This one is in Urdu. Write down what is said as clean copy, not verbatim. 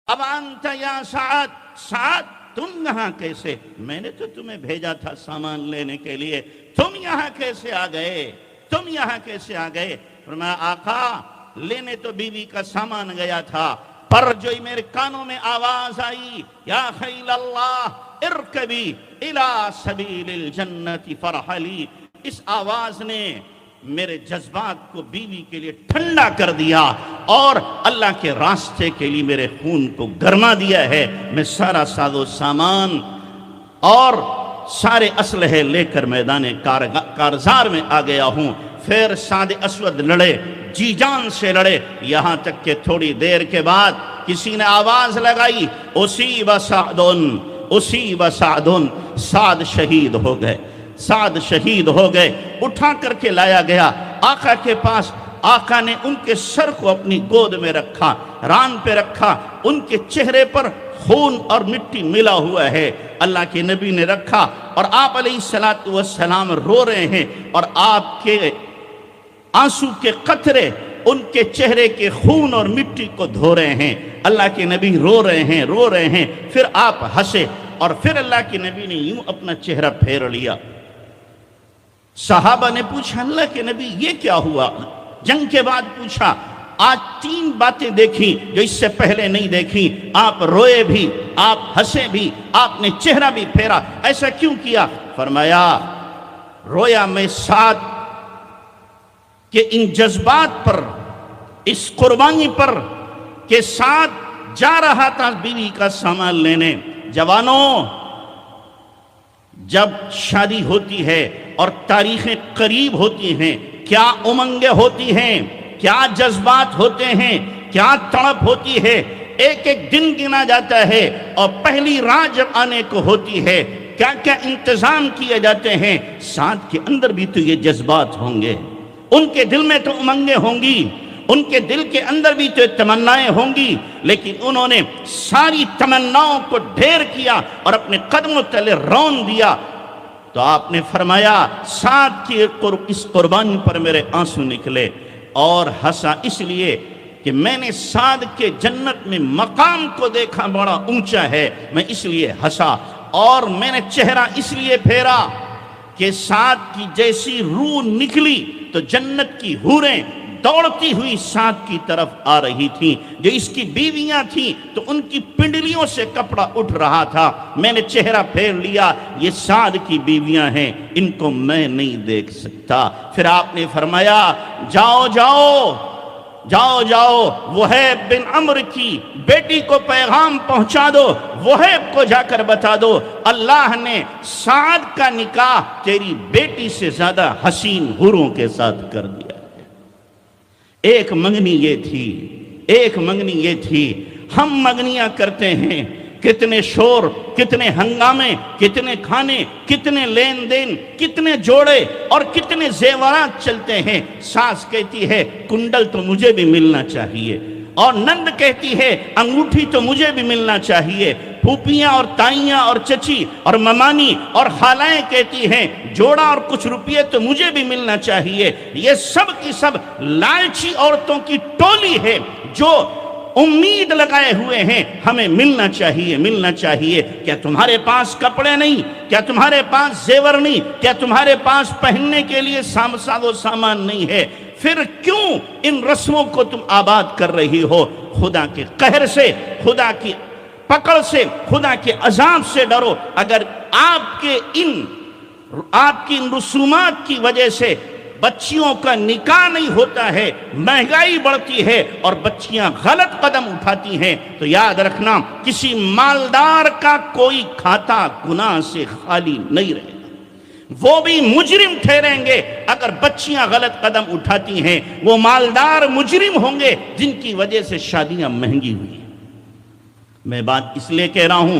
اب انت یا سعد، سعد تم یہاں کیسے؟ میں نے تو تمہیں بھیجا تھا سامان لینے کے لیے، تم یہاں کیسے آ گئے؟ تم یہاں کیسے آ گئے؟ فرمایا آقا لینے تو بیوی کا سامان گیا تھا، پر جو میرے کانوں میں آواز آئی یا خیل اللہ ارکبی الی سبیل الجنت فرحلی، اس آواز نے میرے جذبات کو بیوی کے لیے ٹھنڈا کر دیا اور اللہ کے راستے کے لیے میرے خون کو گرما دیا ہے۔ میں سارا ساز و سامان اور سارے اسلحے لے کر میدان کارزار میں آ گیا ہوں۔ پھر سعد اسود لڑے، جی جان سے لڑے، یہاں تک کہ تھوڑی دیر کے بعد کسی نے آواز لگائی اصیب سعدن، اصیب سعدن، سعد شہید ہو گئے، سعد شہید ہو گئے۔ اٹھا کر کے لایا گیا آقا کے پاس، آقا نے ان کے سر کو اپنی گود میں رکھا، ران پہ رکھا، ان کے چہرے پر خون اور مٹی ملا ہوا ہے، اللہ کے نبی نے رکھا، اور آپ علیہ السلام رو رہے ہیں، اور آپ کے آنسو کے قطرے ان کے چہرے کے خون اور مٹی کو دھو رہے ہیں۔ اللہ کے نبی رو رہے ہیں، رو رہے ہیں، پھر آپ ہنسے، اور پھر اللہ کے نبی نے یوں اپنا چہرہ پھیر لیا۔ صحابہ نے پوچھا اللہ کے نبی یہ کیا ہوا؟ جنگ کے بعد پوچھا، آج 3 باتیں دیکھی جو اس سے پہلے نہیں دیکھی، آپ روئے بھی، آپ ہنسے بھی، آپ نے چہرہ بھی پھیرا، ایسا کیوں کیا؟ فرمایا رویا میں ساتھ کہ ان جذبات پر، اس قربانی پر کہ ساتھ جا رہا تھا بیوی کا سامان لینے۔ جوانوں، جب شادی ہوتی ہے اور تاریخیں قریب ہوتی ہیں، کیا امنگیں ہوتی ہیں، کیا جذبات ہوتے ہیں، کیا تڑپ ہوتی ہے، ایک ایک دن گنا جاتا ہے، اور پہلی رات جب آنے کو ہوتی ہے کیا کیا انتظام کیے جاتے ہیں۔ ساتھ کے اندر بھی تو یہ جذبات ہوں گے، ان کے دل میں تو امنگیں ہوں گی، ان کے دل کے اندر بھی تو تمنائیں ہوں گی، لیکن انہوں نے ساری تمناؤں کو ڈھیر کیا اور اپنے قدموں تلے رون دیا۔ تو آپ نے فرمایا سعد کی اس قربانی پر میرے آنسو نکلے، اور ہنسا اس لیے کہ میں نے سعد کے جنت میں مقام کو دیکھا بڑا اونچا ہے، میں اس لیے ہنسا، اور میں نے چہرہ اس لیے پھیرا کہ سعد کی جیسی روح نکلی تو جنت کی حوریں دوڑتی ہوئی سعد کی طرف آ رہی تھیں، جو اس کی بیویاں تھیں تو ان کی پنڈلیوں سے کپڑا اٹھ رہا تھا۔ میں نے چہرہ پھیر لیا، یہ سعد کی بیویاں ہیں، ان کو میں نہیں دیکھ سکتا۔ پھر آپ نے فرمایا جاؤ جاؤ جاؤ جاؤ، وہیب بن عمرو کی بیٹی کو پیغام پہنچا دو، وہیب کو جا کر بتا دو اللہ نے سعد کا نکاح تیری بیٹی سے زیادہ حسین حوروں کے ساتھ کر دیا۔ ایک منگنی یہ تھی، ایک منگنی یہ تھی۔ ہم منگنیاں کرتے ہیں، کتنے شور، کتنے ہنگامے، کتنے کھانے، کتنے لین دین، کتنے جوڑے اور کتنے زیورات چلتے ہیں۔ ساس کہتی ہے کنڈل تو مجھے بھی ملنا چاہیے، اور نند کہتی ہے انگوٹھی تو مجھے بھی ملنا چاہیے، پھوپھیاں اور تائیاں اور چچی اور ممانی اور خالائیں کہتی ہیں جوڑا اور کچھ روپیے تو مجھے بھی ملنا چاہیے۔ یہ سب کی سب لالچی عورتوں کی ٹولی ہے جو امید لگائے ہوئے ہیں ہمیں ملنا چاہیے، ملنا چاہیے۔ کیا تمہارے پاس کپڑے نہیں؟ کیا تمہارے پاس زیور نہیں؟ کیا تمہارے پاس پہننے کے لیے ساز و سامان نہیں ہے؟ پھر کیوں ان رسموں کو تم آباد کر رہی ہو؟ خدا کے قہر سے، خدا کی پکڑ سے، خدا کے عذاب سے ڈرو۔ اگر آپ کی ان رسومات کی وجہ سے بچیوں کا نکاح نہیں ہوتا ہے، مہنگائی بڑھتی ہے اور بچیاں غلط قدم اٹھاتی ہیں، تو یاد رکھنا کسی مالدار کا کوئی کھاتا گناہ سے خالی نہیں رہے گا، وہ بھی مجرم ٹھہریں گے اگر بچیاں غلط قدم اٹھاتی ہیں۔ وہ مالدار مجرم ہوں گے جن کی وجہ سے شادیاں مہنگی ہوئی ہیں۔ میں بات اس لیے کہہ رہا ہوں